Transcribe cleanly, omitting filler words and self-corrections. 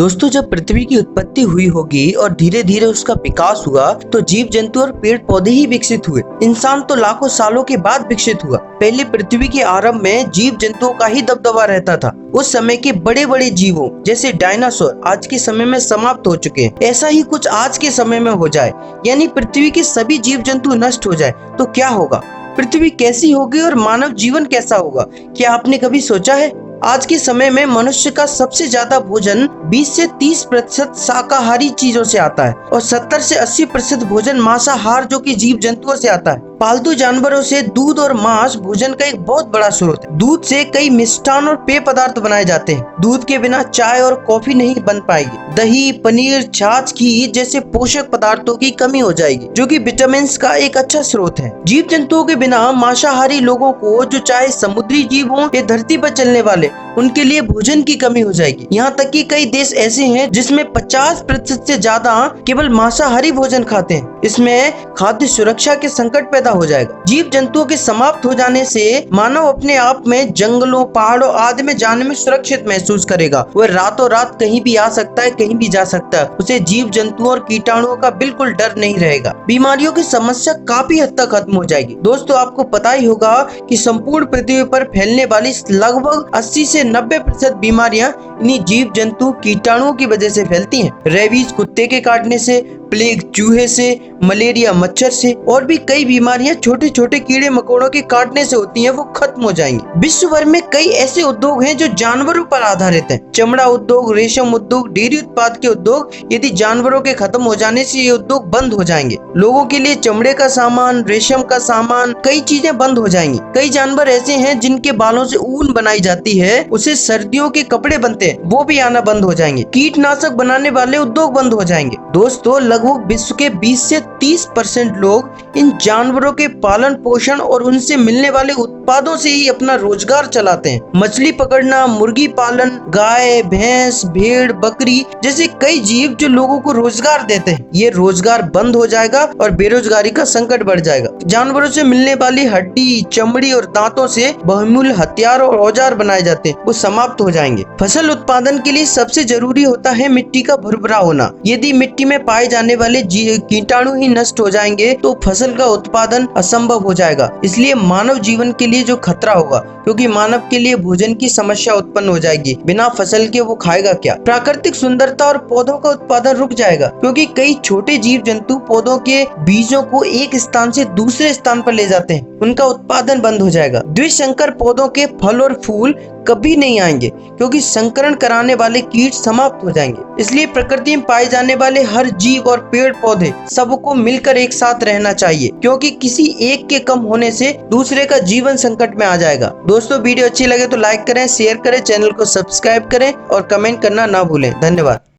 दोस्तों, जब पृथ्वी की उत्पत्ति हुई होगी और धीरे धीरे उसका विकास हुआ तो जीव जंतु और पेड़ पौधे ही विकसित हुए। इंसान तो लाखों सालों के बाद विकसित हुआ। पहले पृथ्वी के आरंभ में जीव जंतुओं का ही दबदबा रहता था। उस समय के बड़े बड़े जीवों जैसे डायनासोर आज के समय में समाप्त हो चुके हैं। ऐसा ही कुछ आज के समय में हो जाए, यानी पृथ्वी के सभी जीव जंतु नष्ट हो जाए तो क्या होगा? पृथ्वी कैसी होगी और मानव जीवन कैसा होगा? क्या आपने कभी सोचा है? आज के समय में मनुष्य का सबसे ज्यादा भोजन 20 से 30% शाकाहारी चीजों से आता है और 70 से 80% भोजन मांसाहार जो कि जीव जंतुओं से आता है। पालतू जानवरों से दूध और मांस भोजन का एक बहुत बड़ा स्रोत है। दूध से कई मिष्ठान और पेय पदार्थ बनाए जाते हैं। दूध के बिना चाय और कॉफी नहीं बन पाएगी। दही, पनीर, छाछ, घी जैसे पोषक पदार्थों की कमी हो जाएगी, जो कि विटामिन का एक अच्छा स्रोत है। जीव जंतुओं के बिना मांसाहारी लोगों को, जो चाहे समुद्री जीव हों या धरती पर चलने वाले, उनके लिए भोजन की कमी हो जाएगी। यहाँ तक कि कई देश ऐसे हैं जिसमें 50% से ज्यादा केवल मांसाहारी भोजन खाते हैं। इसमें खाद्य सुरक्षा के संकट पैदा हो जाएगा। जीव जंतुओं के समाप्त हो जाने से मानव अपने आप में जंगलों, पहाड़ों आदि में जाने में सुरक्षित महसूस करेगा। वह रातों रात कहीं भी आ सकता है, कहीं भी जा सकता है। उसे जीव जंतुओं और कीटाणुओं का बिल्कुल डर नहीं रहेगा। बीमारियों की समस्या काफी हद तक खत्म हो जाएगी। दोस्तों, आपको पता ही होगा कि संपूर्ण पृथ्वी पर फैलने वाली लगभग 80 से 90% बीमारियां इन्हीं जीव जंतु कीटाणुओं की वजह से फैलती हैं। रेबीज कुत्ते के काटने से, प्लेग चूहे से, मलेरिया मच्छर से और भी कई बीमारियां छोटे छोटे कीड़े मकोड़ों के काटने से होती हैं, वो खत्म हो जाएंगी। विश्व भर में कई ऐसे उद्योग हैं जो जानवरों पर आधारित हैं। चमड़ा उद्योग, रेशम उद्योग, डेयरी उत्पाद के उद्योग, यदि जानवरों के खत्म हो जाने से ये उद्योग बंद हो जाएंगे। लोगों के लिए चमड़े का सामान, रेशम का सामान, कई चीजें बंद हो जाएंगी। कई जानवर ऐसे हैं जिनके बालों से ऊन बनाई जाती है, उसे सर्दियों के कपड़े बनते हैं, वो भी आना बंद हो जाएंगे। कीटनाशक बनाने वाले उद्योग बंद हो जाएंगे। दोस्तों, लगभग विश्व के 20 से 30% लोग इन जानवरों के पालन पोषण और उनसे मिलने वाले उत्पादों से ही अपना रोजगार चलाते हैं। मछली पकड़ना, मुर्गी पालन, गाय, भैंस, भेड़, बकरी जैसे कई जीव जो लोगों को रोजगार देते हैं, ये रोजगार बंद हो जाएगा और बेरोजगारी का संकट बढ़ जाएगा। जानवरों से मिलने वाली हड्डी, चमड़ी और दांतों से बहुमूल्य हथियार और औजार बनाए जाते हैं, वो समाप्त हो जाएंगे। फसल उत्पादन के लिए सबसे जरूरी होता है मिट्टी का भुरभुरा होना। यदि मिट्टी में पाए जाने वाले कीटाणु ही नष्ट हो जाएंगे तो फसल का उत्पादन असंभव हो जाएगा। इसलिए मानव जीवन के लिए जो खतरा होगा, क्योंकि मानव के लिए भोजन की समस्या उत्पन्न हो जाएगी। बिना फसल के वो खाएगा क्या? प्राकृतिक सुंदरता और पौधों का उत्पादन रुक जाएगा, क्योंकि कई छोटे जीव जंतु पौधों के बीजों को एक स्थान से दूसरे स्थान पर ले जाते हैं, उनका उत्पादन बंद हो जाएगा। द्विसंकर पौधों के फल और फूल कभी नहीं आएंगे, क्योंकि संकरण कराने वाले कीट समाप्त हो जाएंगे। इसलिए प्रकृति में पाए जाने वाले हर जीव और पेड़ पौधे सबको मिलकर एक साथ रहना चाहिए, क्योंकि किसी एक के कम होने से दूसरे का जीवन संकट में आ जाएगा। दोस्तों, वीडियो अच्छी लगे तो लाइक करें, शेयर करें, चैनल को सब्सक्राइब करें और कमेंट करना ना भूलें। धन्यवाद।